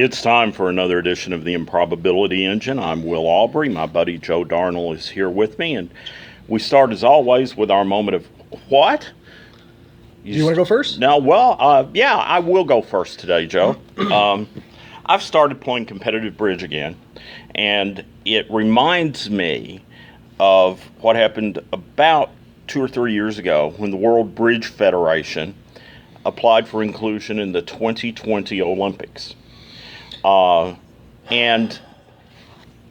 It's time for another edition of the Improbability Engine. I'm Will Aubrey. My buddy Joe Darnell is here with me, and we start as always with our moment of what? Do you want to go first? No, well, yeah, I will go first today, Joe. I've started playing competitive bridge again, and it reminds me of what happened about 2 or 3 years ago when the World Bridge Federation applied for inclusion in the 2020 Olympics.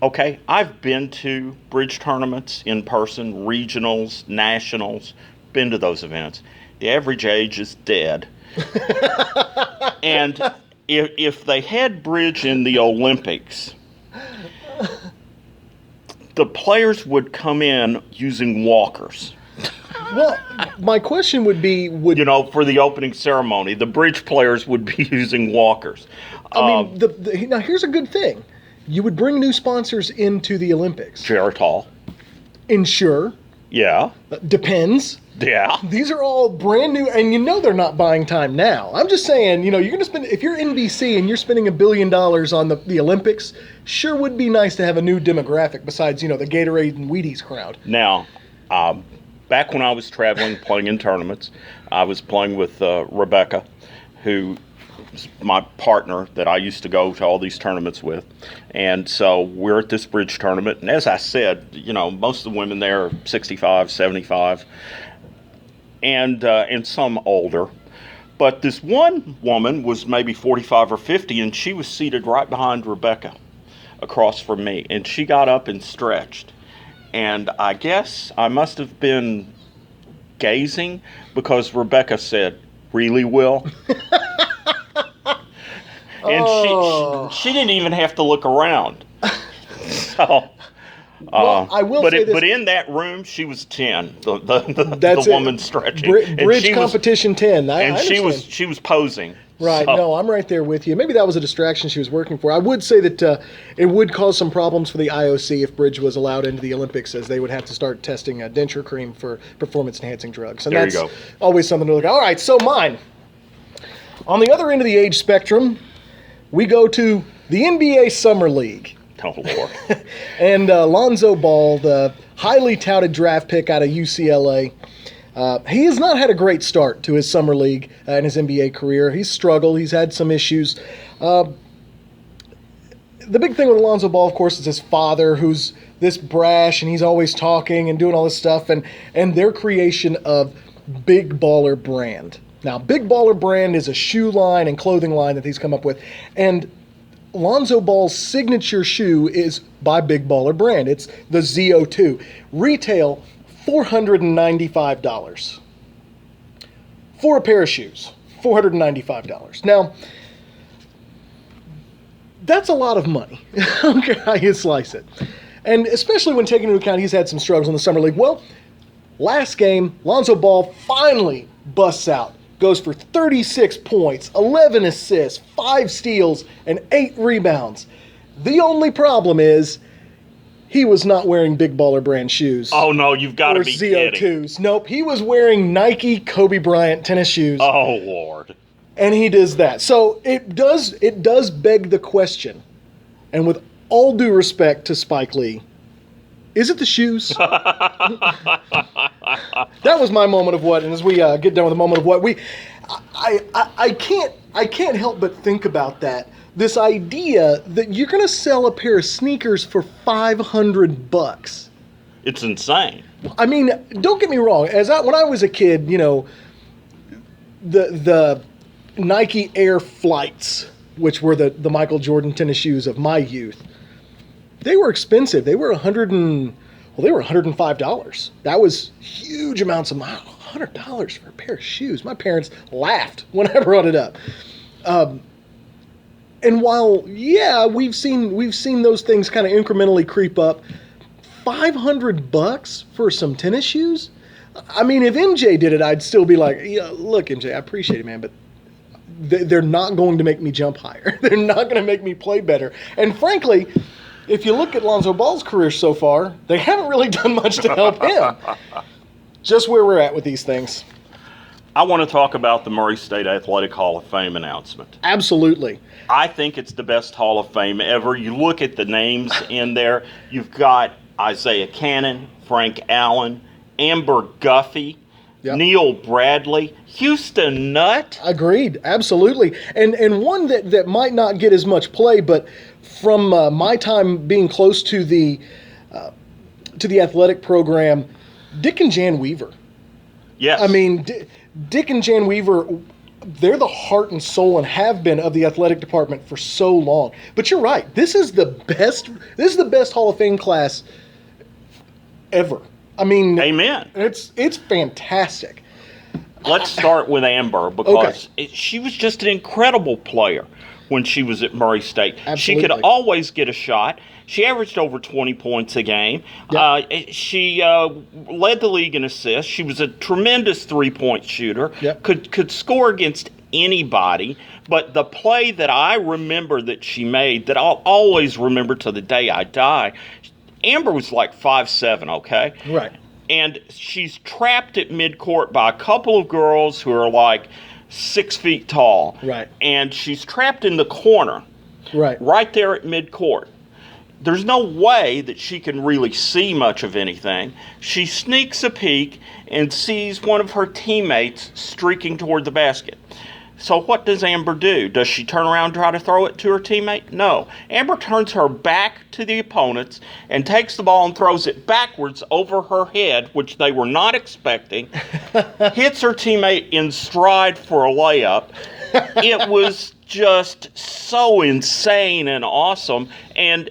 Okay, I've been to bridge tournaments in person, regionals, nationals, been to those events. The average age is dead. And if they had bridge in the Olympics, the players would come in using walkers. Well, my question would be, for the opening ceremony, the bridge players would be using walkers. Now here's a good thing. You would bring new sponsors into the Olympics. Geritol. Ensure. Yeah. Depends. Yeah. These are all brand new, and they're not buying time now. I'm just saying, you're going to spend, if you're NBC and you're spending $1 billion on the Olympics, sure would be nice to have a new demographic besides, the Gatorade and Wheaties crowd. Now, back when I was traveling, playing in tournaments, I was playing with Rebecca, who was my partner that I used to go to all these tournaments with. And so we're at this bridge tournament. And as I said, most of the women there are 65, 75, and some older. But this one woman was maybe 45 or 50, and she was seated right behind Rebecca across from me. And she got up and stretched. And I guess I must have been gazing because Rebecca said, "Really, Will?" And she didn't even have to look around. So, I will say this. But in that room, she was 10. The woman stretching. Bridge competition 10. And she was posing. Right. So. No, I'm right there with you. Maybe that was a distraction she was working for. I would say that it would cause some problems for the IOC if bridge was allowed into the Olympics, as they would have to start testing denture cream for performance-enhancing drugs. And that's always something to look at. All right, so mine. On the other end of the age spectrum, we go to the NBA Summer League. Oh, Lord. And Lonzo Ball, the highly touted draft pick out of UCLA, he has not had a great start to his summer league and his NBA career. He's struggled. He's had some issues. The big thing with Lonzo Ball, of course, is his father, who's this brash, and he's always talking and doing all this stuff, and their creation of Big Baller Brand. Now, Big Baller Brand is a shoe line and clothing line that he's come up with, and Lonzo Ball's signature shoe is by Big Baller Brand. It's the ZO2. Retail $495 for a pair of shoes. $495. Now, that's a lot of money. Okay, how you slice it. And especially when taking into account he's had some struggles in the Summer League. Well, last game, Lonzo Ball finally busts out. Goes for 36 points, 11 assists, 5 steals, and 8 rebounds. The only problem is he was not wearing Big Baller Brand shoes. Oh, no, you've got to be ZO2s. kidding. Nope, he was wearing Nike Kobe Bryant tennis shoes. Oh, Lord. And he does that. So it does beg the question, and with all due respect to Spike Lee, is it the shoes? That was my moment of what, and as we get done with the moment of what, I can't help but think about that. This idea that you're going to sell a pair of sneakers for $500. It's insane. I mean, don't get me wrong. When I was a kid, the Nike Air Flights, which were the Michael Jordan tennis shoes of my youth, they were expensive. They were $105. That was huge amounts of money. $100 for a pair of shoes. My parents laughed when I brought it up. And while, we've seen those things kind of incrementally creep up, $500 for some tennis shoes? I mean, if MJ did it, I'd still be like, look, MJ, I appreciate it, man, but they're not going to make me jump higher. They're not going to make me play better. And frankly, if you look at Lonzo Ball's career so far, they haven't really done much to help him. Just where we're at with these things. I want to talk about the Murray State Athletic Hall of Fame announcement. Absolutely. I think it's the best Hall of Fame ever. You look at the names in there. You've got Isaiah Cannon, Frank Allen, Amber Guffey, Yep. Neil Bradley, Houston Nutt. Agreed, absolutely. And one that might not get as much play, but from my time being close to the athletic program, Dick and Jan Weaver. Yes. I mean, Dick and Jan Weaver, they're the heart and soul and have been of the athletic department for so long. But you're right. This is the best. This is the best Hall of Fame class ever. I mean, Amen. It's fantastic. Let's start with Amber because she was just an incredible player when she was at Murray State. Absolutely. She could always get a shot. She averaged over 20 points a game. Yep. She led the league in assists. She was a tremendous three-point shooter. Yep. Could score against anybody. But the play that I remember that she made, that I'll always remember to the day I die, Amber was like 5'7", okay? Right. And she's trapped at midcourt by a couple of girls who are like 6 feet tall. Right. And she's trapped in the corner. Right there at midcourt. There's no way that she can really see much of anything. She sneaks a peek and sees one of her teammates streaking toward the basket. So what does Amber do? Does she turn around and try to throw it to her teammate? No. Amber turns her back to the opponents and takes the ball and throws it backwards over her head, which they were not expecting, hits her teammate in stride for a layup. It was just so insane and awesome. And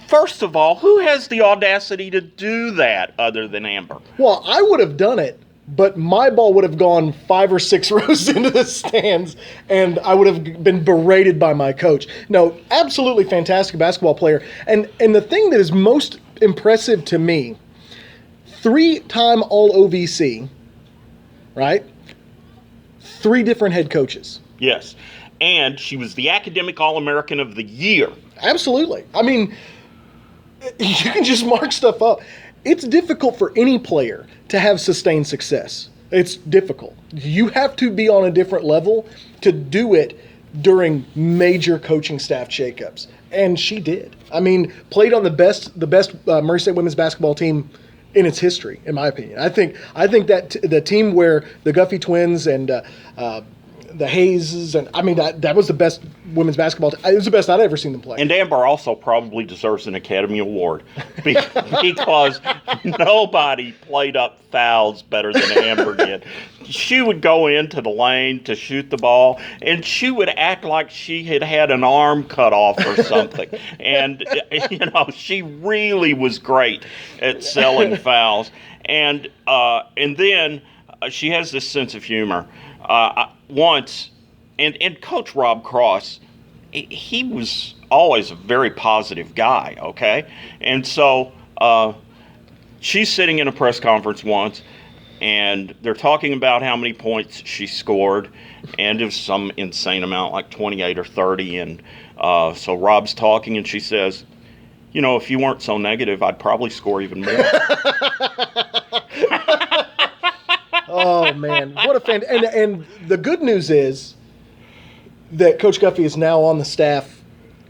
first of all, who has the audacity to do that other than Amber? Well, I would have done it, but my ball would have gone 5 or 6 rows into the stands, and I would have been berated by my coach. No, absolutely fantastic basketball player. And the thing that is most impressive to me, 3-time All-OVC, right? 3 different head coaches. Yes. And she was the Academic All-American of the Year. Absolutely. I mean, you can just mark stuff up. It's difficult for any player to have sustained success. It's difficult. You have to be on a different level to do it during major coaching staff shakeups. And she did. I mean, played on the best Murray State women's basketball team in its history, in my opinion. I think that the team where the Guffey twins and the Hayes, and I mean that was the best women's basketball team. It was the best I'd ever seen them play. And Amber also probably deserves an Academy Award because nobody played up fouls better than Amber did. She would go into the lane to shoot the ball, and she would act like she had an arm cut off or something. And she really was great at selling fouls. And then she has this sense of humor. Once, and Coach Rob Cross, he was always a very positive guy, okay? And so she's sitting in a press conference once, and they're talking about how many points she scored, and it was some insane amount, like 28 or 30. And so Rob's talking, and she says, if you weren't so negative, I'd probably score even more. Oh man, what a fan! And the good news is that Coach Guffey is now on the staff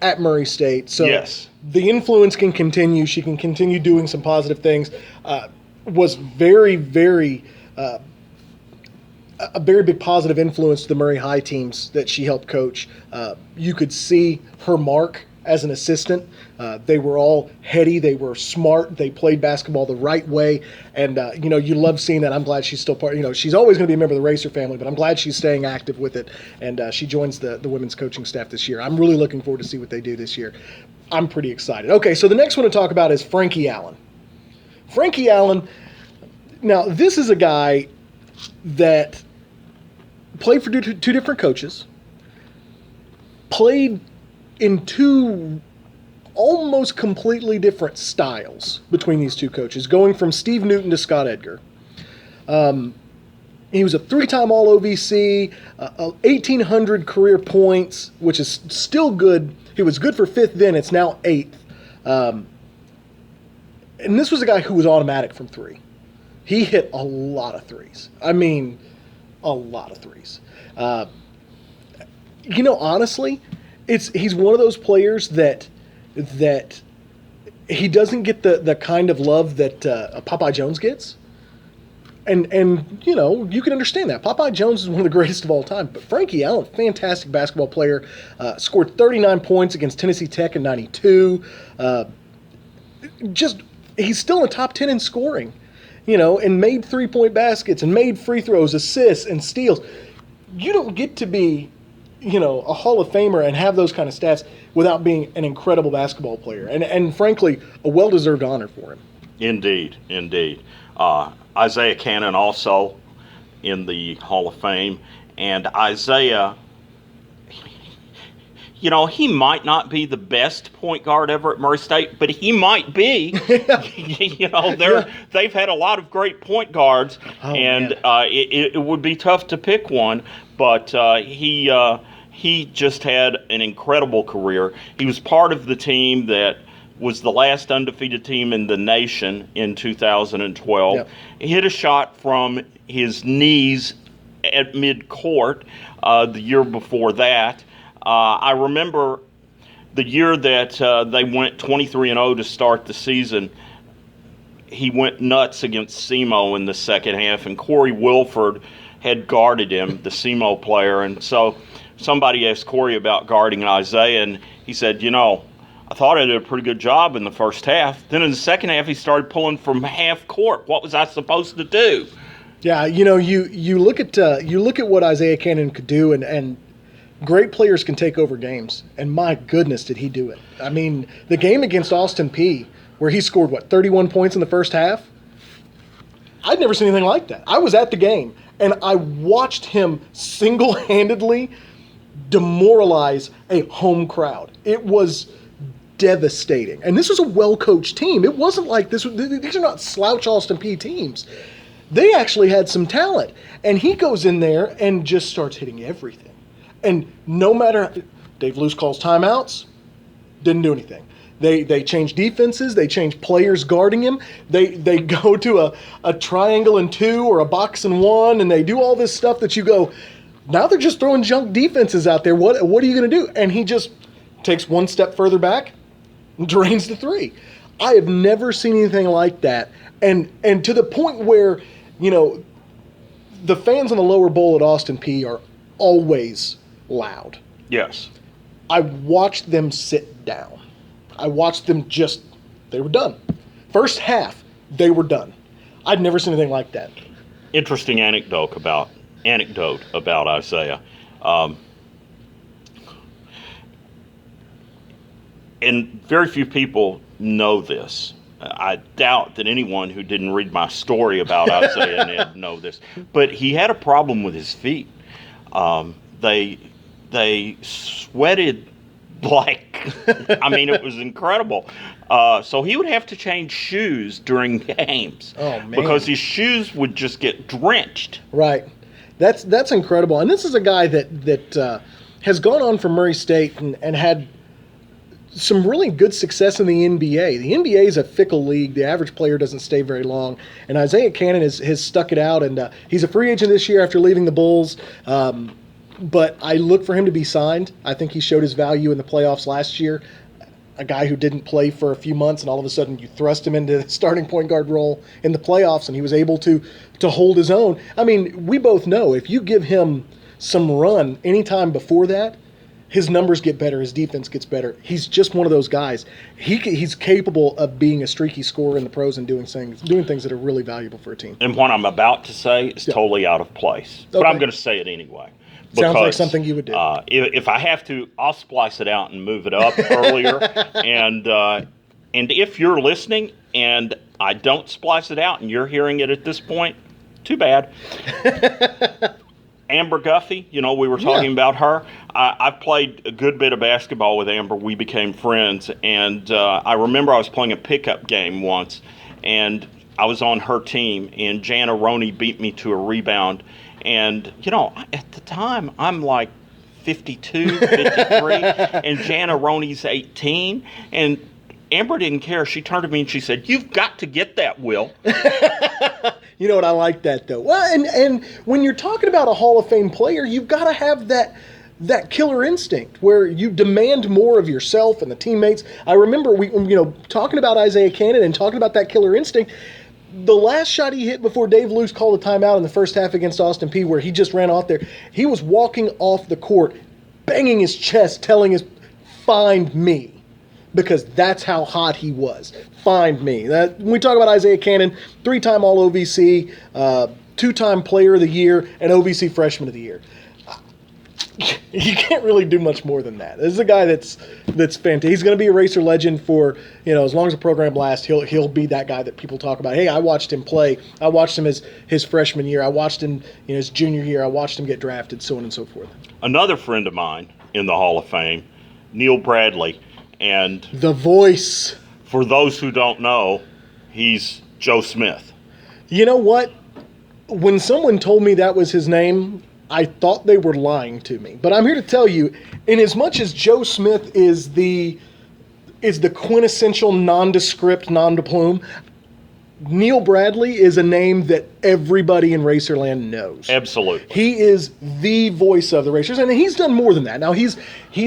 at Murray State, so yes, the influence can continue. She can continue doing some positive things. Was very, very a very big positive influence to the Murray High teams that she helped coach. You could see her mark as an assistant. They were all heady. They were smart. They played basketball the right way. And, you love seeing that. I'm glad she's still part. She's always going to be a member of the Racer family, but I'm glad she's staying active with it. And she joins the women's coaching staff this year. I'm really looking forward to see what they do this year. I'm pretty excited. Okay, so the next one to talk about is Frankie Allen. Frankie Allen, now this is a guy that played for two different coaches, played in 2 almost completely different styles between these 2 coaches, going from Steve Newton to Scott Edgar. He was a 3-time All-OVC, 1,800 career points, which is still good. He was good for 5th then. It's now 8th. And this was a guy who was automatic from 3. he hit a lot of threes. I mean, a lot of threes. Honestly, he's one of those players that he doesn't get the kind of love that Popeye Jones gets. And you can understand that. Popeye Jones is one of the greatest of all time. But Frankie Allen, fantastic basketball player, scored 39 points against Tennessee Tech in '92. He's still in the top 10 in scoring, and made 3-point baskets and made free throws, assists, and steals. You don't get to be, a Hall of Famer and have those kind of stats without being an incredible basketball player. And frankly, a well-deserved honor for him. Indeed. Isaiah Cannon also in the Hall of Fame. And Isaiah, he might not be the best point guard ever at Murray State, but he might be. They've had a lot of great point guards, it would be tough to pick one. But he just had an incredible career. He was part of the team that was the last undefeated team in the nation in 2012. Yep. He hit a shot from his knees at midcourt the year before that. I remember the year that they went 23-0 to start the season. He went nuts against SEMO in the second half, and Corey Wilford had guarded him, the SEMO player. And so somebody asked Corey about guarding Isaiah, and he said, I thought I did a pretty good job in the first half. Then in the second half, he started pulling from half court. What was I supposed to do? Yeah, you look at what Isaiah Cannon could do, and great players can take over games. And my goodness, did he do it? I mean, the game against Austin Peay, where he scored 31 points in the first half. I'd never seen anything like that. I was at the game, and I watched him single-handedly demoralize a home crowd. It was devastating. And this was a well-coached team. It wasn't like these are not slouch Austin Peay teams. They actually had some talent. And he goes in there and just starts hitting everything. And no matter, Dave Luce calls timeouts, didn't do anything. They change defenses, they change players guarding him, they go to a triangle and 2 or a box and 1, and they do all this stuff that you go, now they're just throwing junk defenses out there. What are you going to do? And he just takes one step further back, drains the 3. I have never seen anything like that. And to the point where, the fans on the lower bowl at Austin Peay are always loud. Yes. I watched them sit down. I watched them they were done. First half, they were done. I'd never seen anything like that. Interesting anecdote about Isaiah. And very few people know this. I doubt that anyone who didn't read my story about Isaiah and Ed know this. But he had a problem with his feet. They sweated like, it was incredible. So he would have to change shoes during games. Oh, man. Because his shoes would just get drenched. Right. That's incredible. And this is a guy that has gone on from Murray State and had some really good success in the NBA. The NBA is a fickle league. The average player doesn't stay very long. And Isaiah Cannon has stuck it out, and he's a free agent this year after leaving the Bulls. But I look for him to be signed. I think he showed his value in the playoffs last year. A guy who didn't play for a few months, and all of a sudden you thrust him into the starting point guard role in the playoffs, and he was able to hold his own. We both know if you give him some run anytime before that, his numbers get better, his defense gets better. He's just one of those guys. He's capable of being a streaky scorer in the pros and doing things that are really valuable for a team. And what I'm about to say is totally out of place, but I'm going to say it anyway. Sounds like something you would do. If I have to, I'll splice it out and move it up earlier. And if you're listening and I don't splice it out and you're hearing it at this point, too bad. Amber Guffey, we were talking about her. I've played a good bit of basketball with Amber. We became friends. And I remember I was playing a pickup game once, and I was on her team, and Jana Roney beat me to a rebound. And, at the time, I'm like 52, 53, and Jana Roney's 18. And Amber didn't care. She turned to me and she said, "You've got to get that, Will." You know what? I like that though. Well, and when you're talking about a Hall of Fame player, you've got to have that killer instinct where you demand more of yourself and the teammates. I remember talking about Isaiah Cannon and talking about that killer instinct. The last shot he hit before Dave Luce called a timeout in the first half against Austin Peay, where he just ran off there, he was walking off the court, banging his chest, telling us, "Find me." Because that's how hot he was. Find me. When we talk about Isaiah Cannon, 3-time All-OVC, 2-time Player of the Year, and OVC Freshman of the Year. You can't really do much more than that. This is a guy that's fantastic. He's going to be a Racer legend for, as long as the program lasts. He'll be that guy that people talk about. Hey, I watched him play. I watched him his freshman year. I watched him his junior year. I watched him get drafted, so on and so forth. Another friend of mine in the Hall of Fame, Neil Bradley. And the voice. For those who don't know, he's Joe Smith. You know what? When someone told me that was his name, I thought they were lying to me. But I'm here to tell you, in as much as Joe Smith is the quintessential nondescript, non-de-plume, Neil Bradley is a name that everybody in Racerland knows. Absolutely. He is the voice of the Racers, and he's done more than that. Now, he's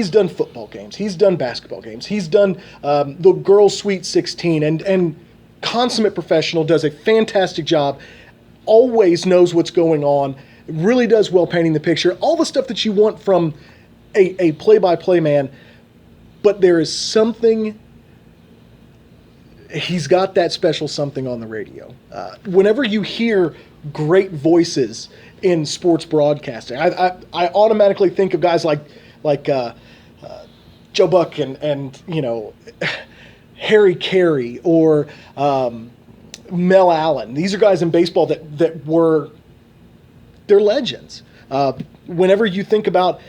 done football games. He's done basketball games. He's done the Girls' Sweet 16, and consummate professional, does a fantastic job, always knows what's going on, really does well painting the picture, all the stuff that you want from a play-by-play man, but there is something. He's got that special something on the radio. Whenever you hear great voices in sports broadcasting, I automatically think of guys like Joe Buck and Harry Carey or Mel Allen. These are guys in baseball they're legends. Whenever you think about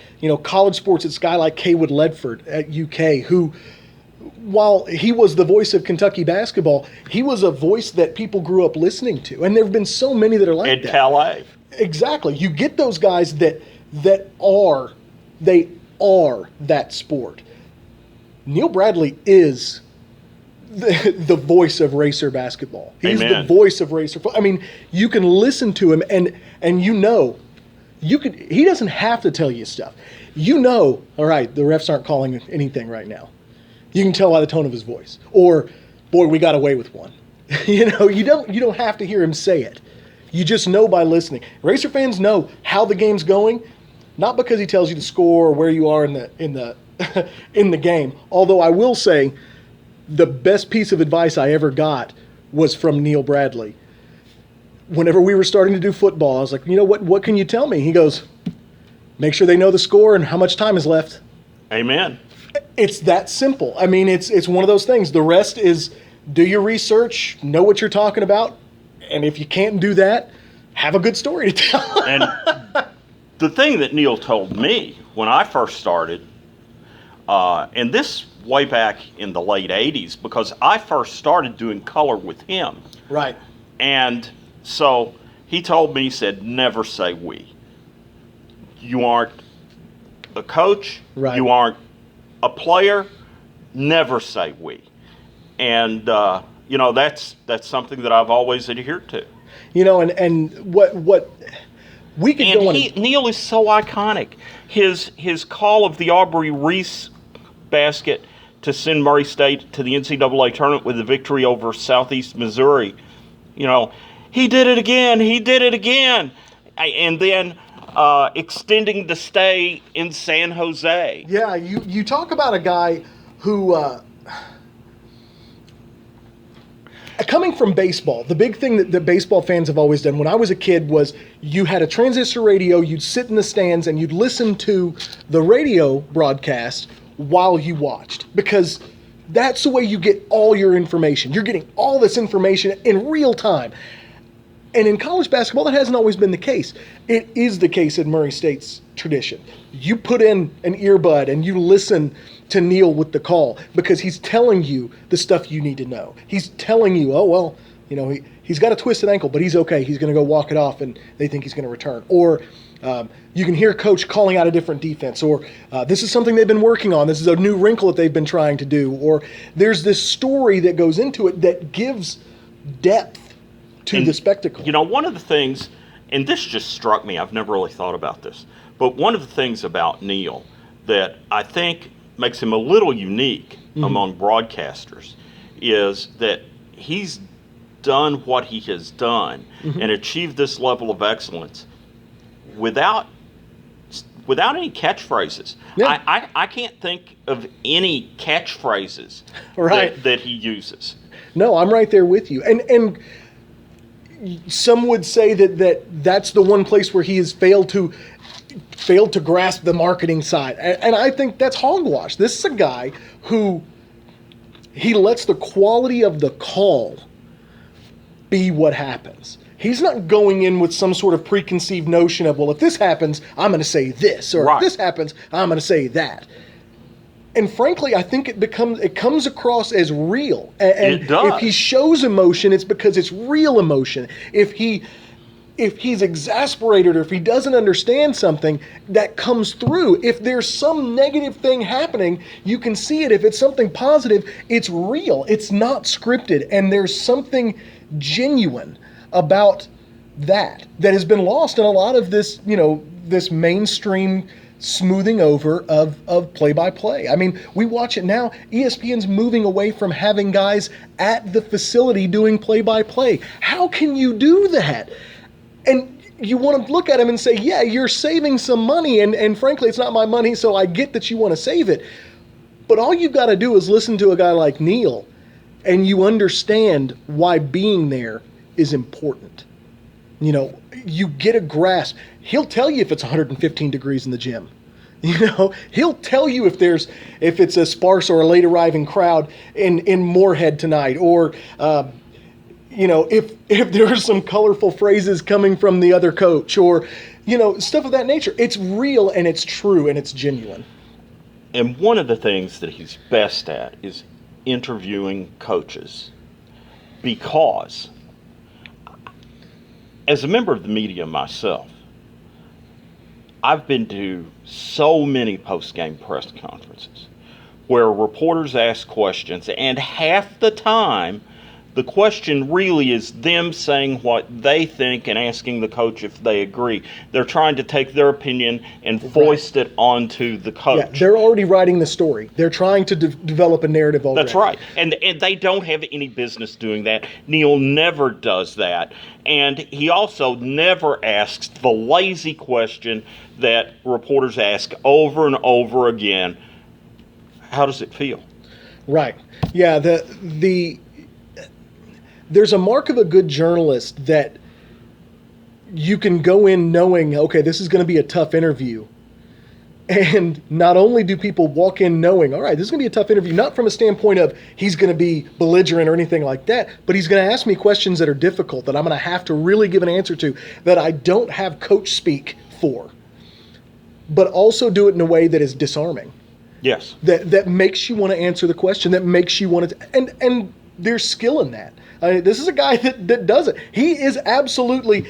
college sports, it's a guy like Kaywood Ledford at UK who, while he was the voice of Kentucky basketball, he was a voice that people grew up listening to. And there have been so many that are like Ed that. Calais. Exactly. You get those guys that are that sport. Neil Bradley is the voice of Racer basketball. He's Amen. the voice of Racer. I mean, you can listen to him and he doesn't have to tell you stuff. All right, the refs aren't calling anything right now. You can tell by the tone of his voice. Or, boy, we got away with one. You don't have to hear him say it. You just know by listening. Racer fans know how the game's going, not because he tells you the score or where you are in the in the game. Although I will say, the best piece of advice I ever got was from Neil Bradley. Whenever we were starting to do football, I was like, what can you tell me? He goes, make sure they know the score and how much time is left. Amen. It's that simple. I mean, it's one of those things. The rest is do your research, know what you're talking about, and if you can't do that, have a good story to tell. And the thing that Neil told me when I first started, and this way back in the late 80s, because I first started doing color with him. Right. And so he told me, he said, never say we. You aren't a coach. Right. You aren't a player. Never say we. And, that's something that I've always adhered to. And what we could go on. Neil is so iconic. His call of the Aubrey Reese basket to send Murray State to the NCAA tournament with the victory over Southeast Missouri. He did it again. He did it again. And then extending the stay in San Jose. Yeah, you talk about a guy who, coming from baseball, the big thing that baseball fans have always done when I was a kid was you had a transistor radio, you'd sit in the stands, and you'd listen to the radio broadcast while you watched. Because that's the way you get all your information. You're getting all this information in real time. And in college basketball, that hasn't always been the case. It is the case in Murray State's tradition. You put in an earbud and you listen to Neil with the call because he's telling you the stuff you need to know. He's telling you, he's got a twisted ankle, but he's okay. He's going to go walk it off, and they think he's going to return. Or you can hear coach calling out a different defense, or this is something they've been working on. This is a new wrinkle that they've been trying to do. Or there's this story that goes into it that gives depth to the spectacle. You know, one of the things, and this just struck me, I've never really thought about this, but one of the things about Neil that I think makes him a little unique among broadcasters is that he's done what he has done and achieved this level of excellence without any catchphrases. Yeah. I can't think of any catchphrases Right. that he uses. No, I'm right there with you. And some would say that's the one place where he has failed to grasp the marketing side. And I think that's hogwash. This is a guy who he lets the quality of the call be what happens. He's not going in with some sort of preconceived notion of, well, if this happens, I'm going to say this, or Right. if this happens, I'm going to say that. And frankly, I think it comes across as real. And It does. if he shows emotion, it's because it's real emotion. If he's exasperated or if he doesn't understand something, that comes through. If there's some negative thing happening, you can see it. If it's something positive, it's real. It's not scripted. And there's something genuine about that has been lost in a lot of this, this mainstream smoothing over of play-by-play. I mean, we watch it now. ESPN's moving away from having guys at the facility doing play-by-play. How can you do that? And you want to look at him and say, yeah, you're saving some money, and frankly, it's not my money, so I get that you want to save it. But all you've got to do is listen to a guy like Neil, and you understand why being there is important. You get a grasp. He'll tell you if it's 115 degrees in the gym. He'll tell you if it's a sparse or a late arriving crowd in Moorhead tonight, or if there are some colorful phrases coming from the other coach, or stuff of that nature. It's real and it's true and it's genuine. And one of the things that he's best at is interviewing coaches, because as a member of the media myself, I've been to so many post-game press conferences where reporters ask questions, and half the time the question really is them saying what they think and asking the coach if they agree. They're trying to take their opinion and foist it onto the coach. Yeah, they're already writing the story. They're trying to develop a narrative already. That's right. And they don't have any business doing that. Neil never does that. And he also never asks the lazy question that reporters ask over and over again: how does it feel? Right. Yeah, there's a mark of a good journalist that you can go in knowing, okay, this is going to be a tough interview. And not only do people walk in knowing, all right, this is going to be a tough interview, not from a standpoint of he's going to be belligerent or anything like that, but he's going to ask me questions that are difficult, that I'm going to have to really give an answer to, that I don't have coach speak for, but also do it in a way that is disarming. Yes. That makes you want to answer the question, that makes you want to, and there's skill in that. This is a guy that does it. He is absolutely,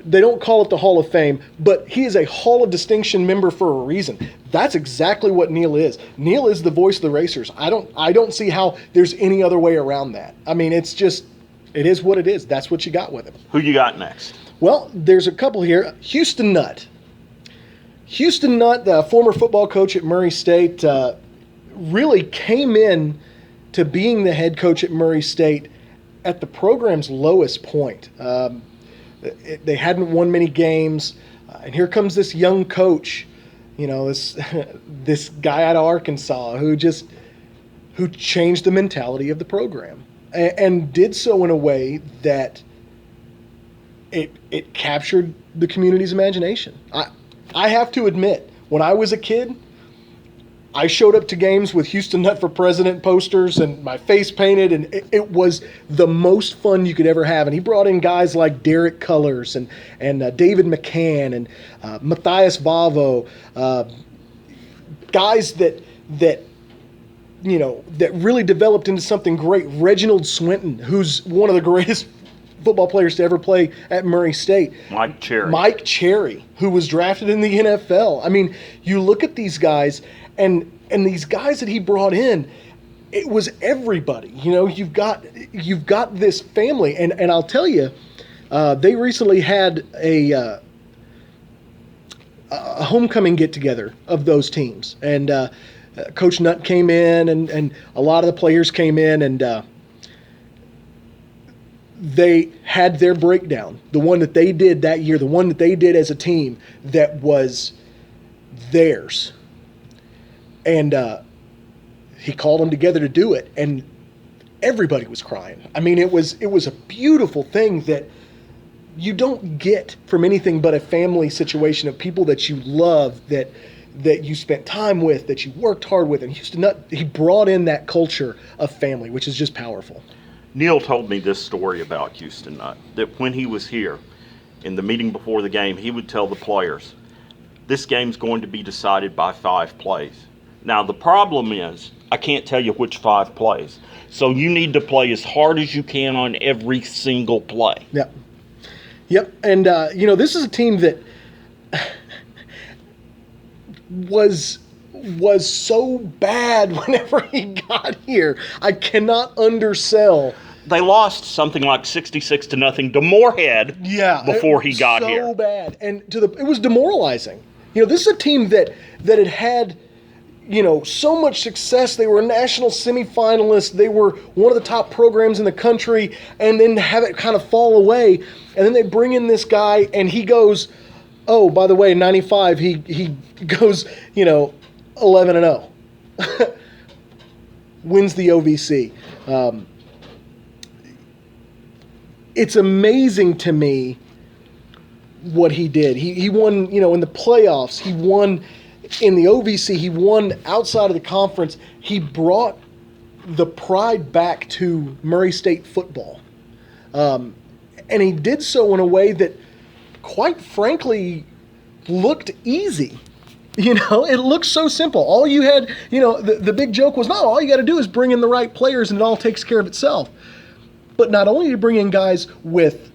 they don't call it the Hall of Fame, but he is a Hall of Distinction member for a reason. That's exactly what Neil is. Neil is the voice of the racers. I don't see how there's any other way around that. I mean, it is what it is. That's what you got with him. Who you got next? Well, there's a couple here. Houston Nutt. Houston Nutt, the former football coach at Murray State, really came in to being the head coach at Murray State at the program's lowest point. They hadn't won many games, and here comes this young coach, this guy out of Arkansas who changed the mentality of the program, and did so in a way that it captured the community's imagination. I have to admit, when I was a kid, I showed up to games with Houston Nutt for President posters and my face painted, and it was the most fun you could ever have. And he brought in guys like Derek Cullors and David McCann and Matthias Vavo, guys that really developed into something great. Reginald Swinton, who's one of the greatest football players to ever play at Murray State. Mike Cherry, who was drafted in the NFL. I mean, you look at these guys, and these guys that he brought in, it was everybody. You've got this family, and I'll tell you, they recently had a homecoming get together of those teams, and Coach Nutt came in, and a lot of the players came in, and they had their breakdown, the one that they did that year, the one that they did as a team that was theirs, and he called them together to do it, and everybody was crying. I mean, it was a beautiful thing that you don't get from anything but a family situation of people that you love, that you spent time with, that you worked hard with. And he brought in that culture of family, which is just powerful. Neil told me this story about Houston Nutt, that when he was here in the meeting before the game, he would tell the players, this game's going to be decided by 5 plays. Now, the problem is, I can't tell you which 5 plays. So you need to play as hard as you can on every single play. Yep. And, this is a team that was so bad whenever he got here. I cannot undersell. They lost something like 66-0 to Moorhead before he got here. So bad. And it was demoralizing. This is a team that had so much success. They were a national semifinalist. They were one of the top programs in the country, and then have it kind of fall away. And then they bring in this guy, and he goes, oh, by the way, in 95, he goes, 11-0. Wins the OVC. It's amazing to me what he did. He won, in the playoffs. He won in the OVC. He won outside of the conference. He brought the pride back to Murray State football. And he did so in a way that, quite frankly, looked easy. It looked so simple. All you had, the big joke was, no, all you got to do is bring in the right players and it all takes care of itself. But not only did he bring in guys with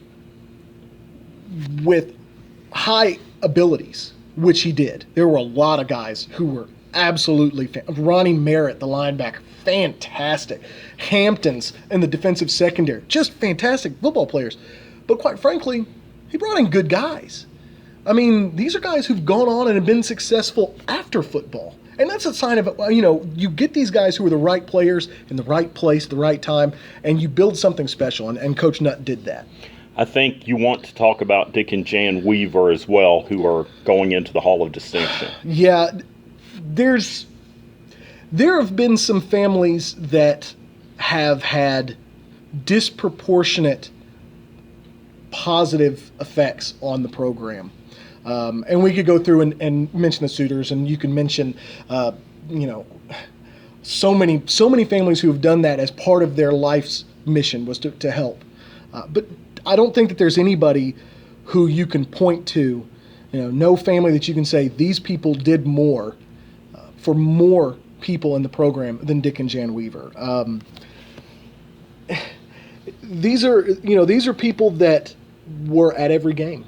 high abilities, which he did. There were a lot of guys who were absolutely Ronnie Merritt, the linebacker, fantastic. Hamptons in the defensive secondary, just fantastic football players. But quite frankly, he brought in good guys. I mean, these are guys who've gone on and have been successful after football. And that's a sign of, you get these guys who are the right players in the right place at the right time, and you build something special, and Coach Nutt did that. I think you want to talk about Dick and Jan Weaver as well, who are going into the Hall of Distinction. Yeah, there have been some families that have had disproportionate positive effects on the program. And we could go through and mention the Suitors, and you can mention, so many families who have done that as part of their life's mission was to help. But I don't think that there's anybody who you can point to, no family that you can say these people did more for more people in the program than Dick and Jan Weaver. These are people that were at every game.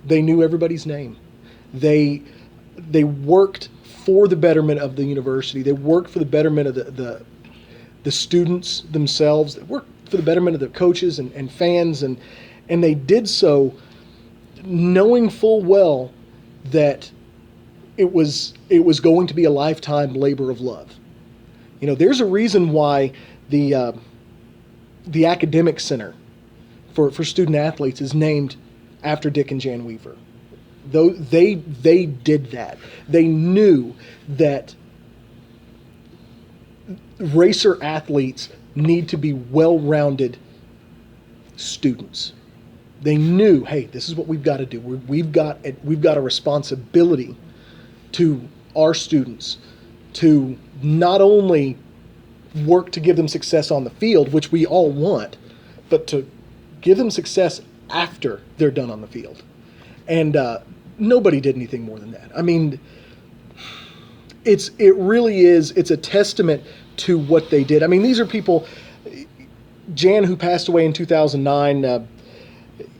They knew everybody's name. They worked for the betterment of the university. They worked for the betterment of the students themselves. They worked for the betterment of the coaches and fans, and they did so knowing full well that it was going to be a lifetime labor of love. There's a reason why the academic center for student athletes is named after Dick and Jan Weaver. Though they did that. They knew that racer athletes need to be well-rounded students. They knew, hey, this is what we've got to do. We've got a responsibility to our students to not only work to give them success on the field, which we all want, but to give them success after they're done on the field. And nobody did anything more than that. I mean, it's a testament to what they did. I mean, these are people, Jan, who passed away in 2009,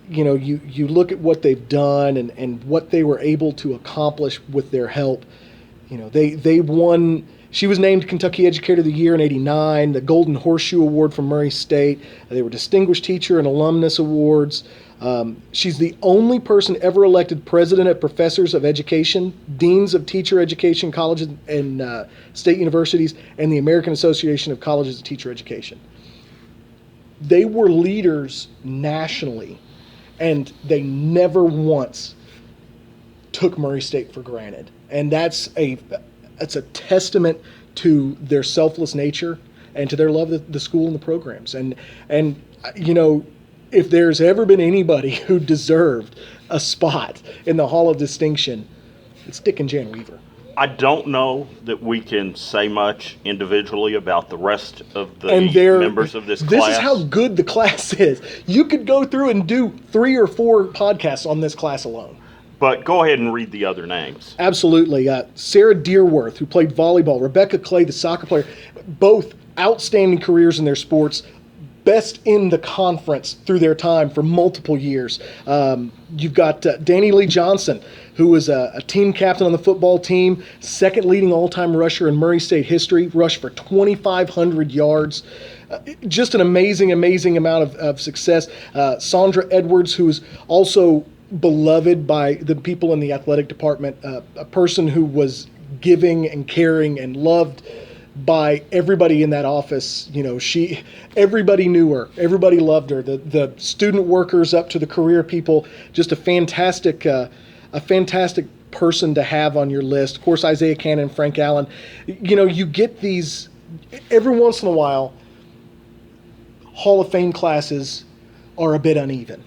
you look at what they've done and what they were able to accomplish with their help. They won She was named Kentucky Educator of the Year in '89, the Golden Horseshoe Award from Murray State. They were Distinguished Teacher and Alumnus Awards. She's the only person ever elected president of Professors of Education, Deans of Teacher Education Colleges and State Universities, and the American Association of Colleges of Teacher Education. They were leaders nationally, and they never once took Murray State for granted. And that's a testament to their selfless nature and to their love of the school and the programs. And you know, if there's ever been anybody who deserved a spot in the Hall of Distinction, it's Dick and Jan Weaver. I don't know that we can say much individually about the rest of the members of this class. This is how good the class is. You could go through and do 3 or 4 podcasts on this class alone. But go ahead and read the other names. Absolutely. Sarah Dearworth, who played volleyball, Rebecca Clay, the soccer player, both outstanding careers in their sports, best in the conference through their time for multiple years. You've got Danny Lee Johnson, who was a team captain on the football team, second leading all-time rusher in Murray State history, rushed for 2,500 yards. Just an amazing amount of success. Sandra Edwards, who is also beloved by the people in the athletic department, a person who was giving and caring and loved by everybody in that office. You know, everybody knew her, everybody loved her. The student workers up to the career people, just a fantastic person to have on your list. Of course, Isaiah Cannon, Frank Allen. You know, you get these every once in a while. Hall of Fame classes are a bit uneven.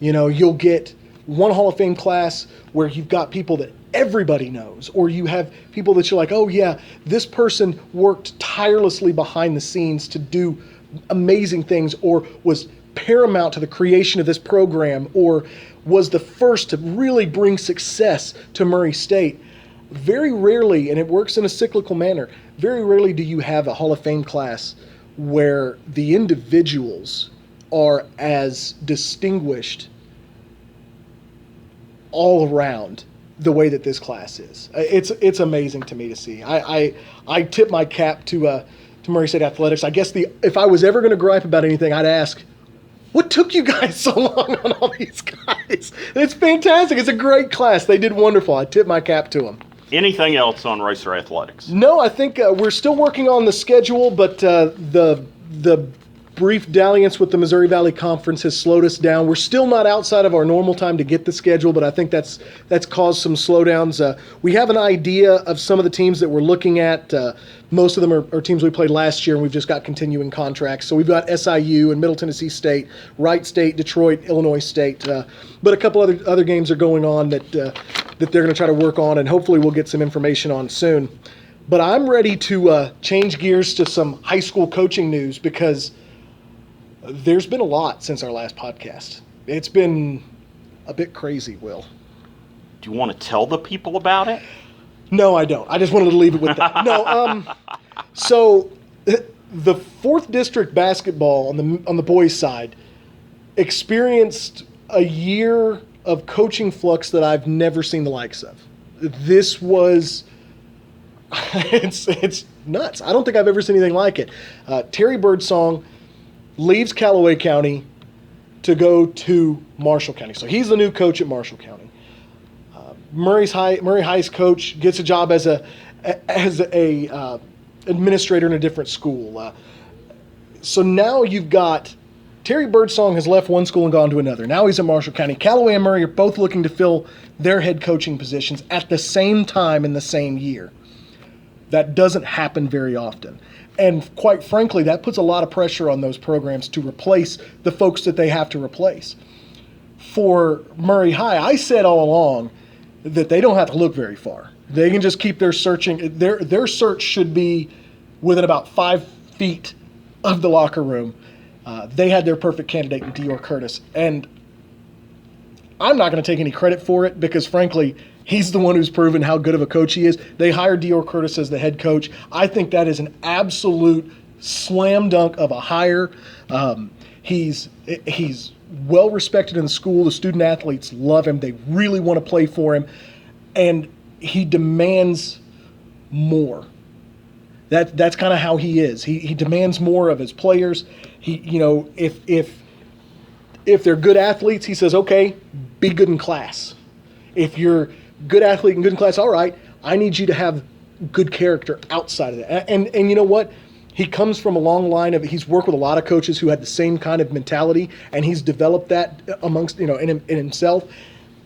You know, you'll get one Hall of Fame class where you've got people that everybody knows, or you have people that you're like, oh yeah, this person worked tirelessly behind the scenes to do amazing things, or was paramount to the creation of this program, or was the first to really bring success to Murray State. Very rarely, and it works in a cyclical manner, very rarely do you have a Hall of Fame class where the individuals are as distinguished all around the way that this class is. It's amazing to me to see. I tip my cap to Murray State Athletics. I guess if I was ever going to gripe about anything, I'd ask, what took you guys so long on all these guys? It's fantastic. It's a great class. They did wonderful. I tip my cap to them. Anything else on Racer Athletics? No, I think we're still working on the schedule, but the brief dalliance with the Missouri Valley Conference has slowed us down. We're still not outside of our normal time to get the schedule, but I think that's caused some slowdowns. We have an idea of some of the teams that we're looking at. Most of them are teams we played last year, and we've just got continuing contracts. So we've got SIU and Middle Tennessee State, Wright State, Detroit, Illinois State. But a couple other games are going on that they're going to try to work on, and hopefully we'll get some information on soon. But I'm ready to change gears to some high school coaching news, because there's been a lot since our last podcast. It's been a bit crazy, Will. Do you want to tell the people about it? No, I don't. I just wanted to leave it with that. No, so the 4th District basketball on the boys' side experienced a year of coaching flux that I've never seen the likes of. This was it's nuts. I don't think I've ever seen anything like it. Terry Birdsong leaves Callaway County to go to Marshall County. So he's the new coach at Marshall County. Murray High's coach gets a job as a administrator in a different school. So now you've got Terry Birdsong has left one school and gone to another. Now he's at Marshall County. Callaway and Murray are both looking to fill their head coaching positions at the same time in the same year. That doesn't happen very often. And quite frankly, that puts a lot of pressure on those programs to replace the folks that they have to replace. For Murray High, I said all along that they don't have to look very far. They can just keep their searching. Their search should be within about 5 feet of the locker room. They had their perfect candidate in Dior Curtis. And I'm not going to take any credit for it, because frankly, he's the one who's proven how good of a coach he is. They hired Dior Curtis as the head coach. I think that is an absolute slam dunk of a hire. He's well respected in the school. The student athletes love him. They really want to play for him. And he demands more That's kind of how he is. He demands more of his players. He, if they're good athletes, he says, okay, be good in class. If you're good athlete and good in class, all right, I need you to have good character outside of that. And you know what? He comes from a long line of, he's worked with a lot of coaches who had the same kind of mentality, and he's developed that amongst, in himself.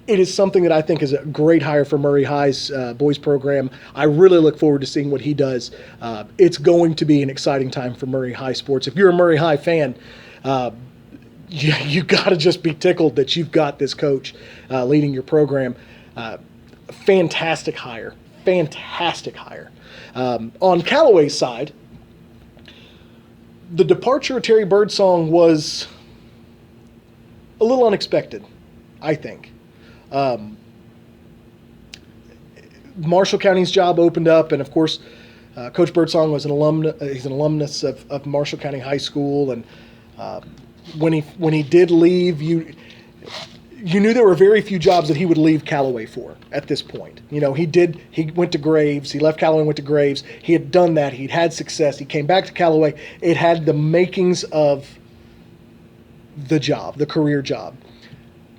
It is something that I think is a great hire for Murray High's boys program. I really look forward to seeing what he does. It's going to be an exciting time for Murray High sports. If you're a Murray High fan, you got to just be tickled that you've got this coach leading your program. Fantastic hire. Fantastic hire. On Callaway's side, the departure of Terry Birdsong was a little unexpected, I think. Marshall County's job opened up, and of course, Coach Birdsong was he's an alumnus of Marshall County High School, and when he did leave, you knew there were very few jobs that he would leave Callaway for at this point. He went to Graves, he left Callaway and went to Graves. He had done that, he'd had success, he came back to Callaway. It had the makings of the job, the career job.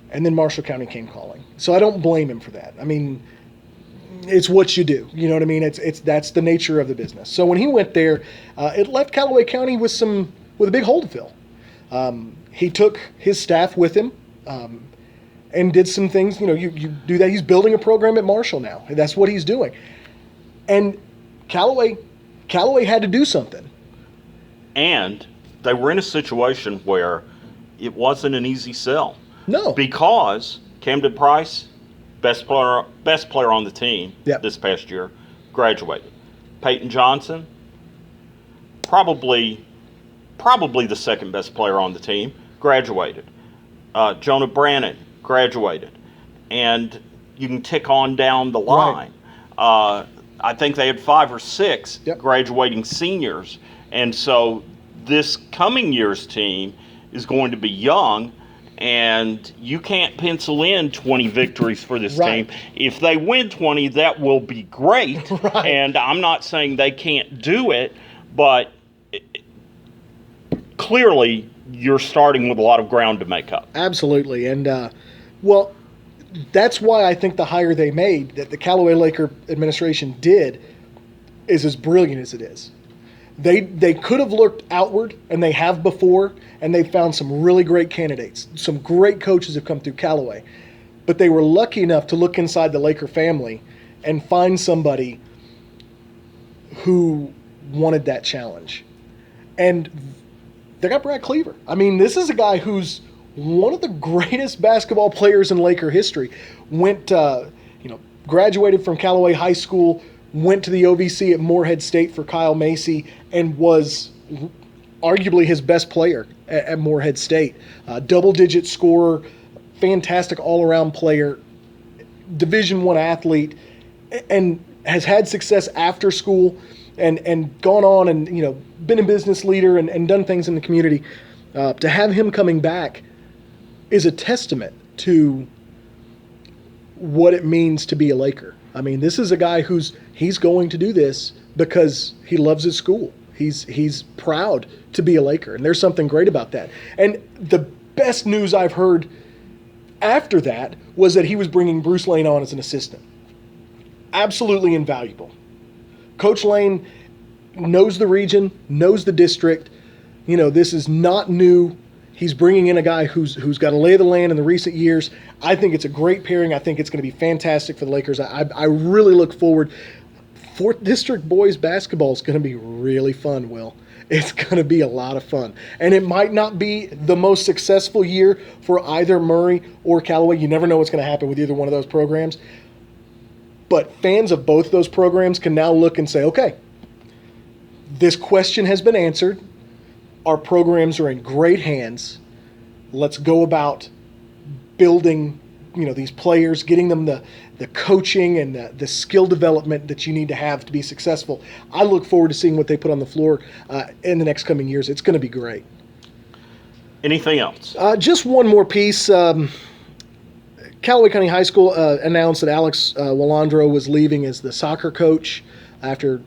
And then Marshall County came calling. So I don't blame him for that. I mean, it's what you do. You know what I mean? That's the nature of the business. So when he went there, it left Callaway County with a big hole to fill. He took his staff with him and did some things. You do that. He's building a program at Marshall now. That's what he's doing. And Callaway had to do something. And they were in a situation where it wasn't an easy sell. No. Because Camden Price, best player on the team this past year, graduated. Peyton Johnson, probably the second best player on the team, graduated. Jonah Brannon graduated. And you can tick on down the line. Right. I think they had 5 or 6 graduating seniors. And so this coming year's team is going to be young, and you can't pencil in 20 victories for this team. If they win 20, that will be great. Right. And I'm not saying they can't do it, but clearly you're starting with a lot of ground to make up. Absolutely. And, that's why I think the hire they made, that the Callaway Laker administration did, is as brilliant as it is. They could have looked outward, and they have before, and they found some really great candidates. Some great coaches have come through Callaway. But they were lucky enough to look inside the Laker family and find somebody who wanted that challenge. And they got Brad Cleaver. I mean, this is a guy who's one of the greatest basketball players in Laker history. Graduated from Callaway High School, went to the OVC at Morehead State for Kyle Macy, and was arguably his best player at Morehead State. Double-digit scorer, fantastic all-around player, Division I athlete, and has had success after school and gone on and been a business leader and done things in the community. To have him coming back is a testament to what it means to be a Laker. I mean, this is a guy he's going to do this because he loves his school. He's proud to be a Laker, and there's something great about that. And the best news I've heard after that was that he was bringing Bruce Lane on as an assistant. Absolutely invaluable. Coach Lane knows the region, knows the district. This is not new. He's bringing in a guy who's got a lay of the land in the recent years. I think it's a great pairing. I think it's going to be fantastic for the Lakers. I really look forward. 4th District boys basketball is going to be really fun, Will. It's going to be a lot of fun. And it might not be the most successful year for either Murray or Callaway. You never know what's going to happen with either one of those programs. But fans of both those programs can now look and say, okay, this question has been answered. Our programs are in great hands. Let's go about building, these players, getting them the coaching and the skill development that you need to have to be successful. I look forward to seeing what they put on the floor in the next coming years. It's going to be great. Anything else? Just one more piece. Callaway County High School announced that Alex Walandro was leaving as the soccer coach after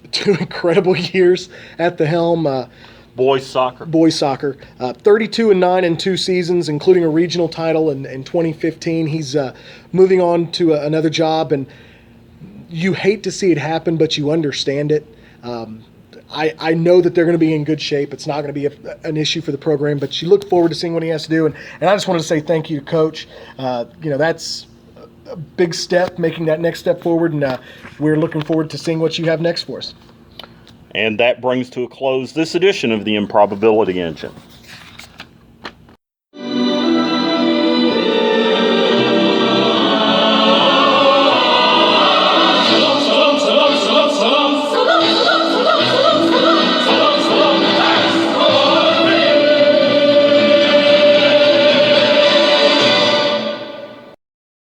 2 incredible years at the helm. Boys soccer. Boys soccer, 32-9 in 2 seasons, including a regional title in 2015. He's moving on to another job, and you hate to see it happen, but you understand it. I know that they're going to be in good shape. It's not going to be an issue for the program, but you look forward to seeing what he has to do. And I just wanted to say thank you to Coach. That's a big step, making that next step forward, and we're looking forward to seeing what you have next for us. And that brings to a close this edition of the Improbability Engine.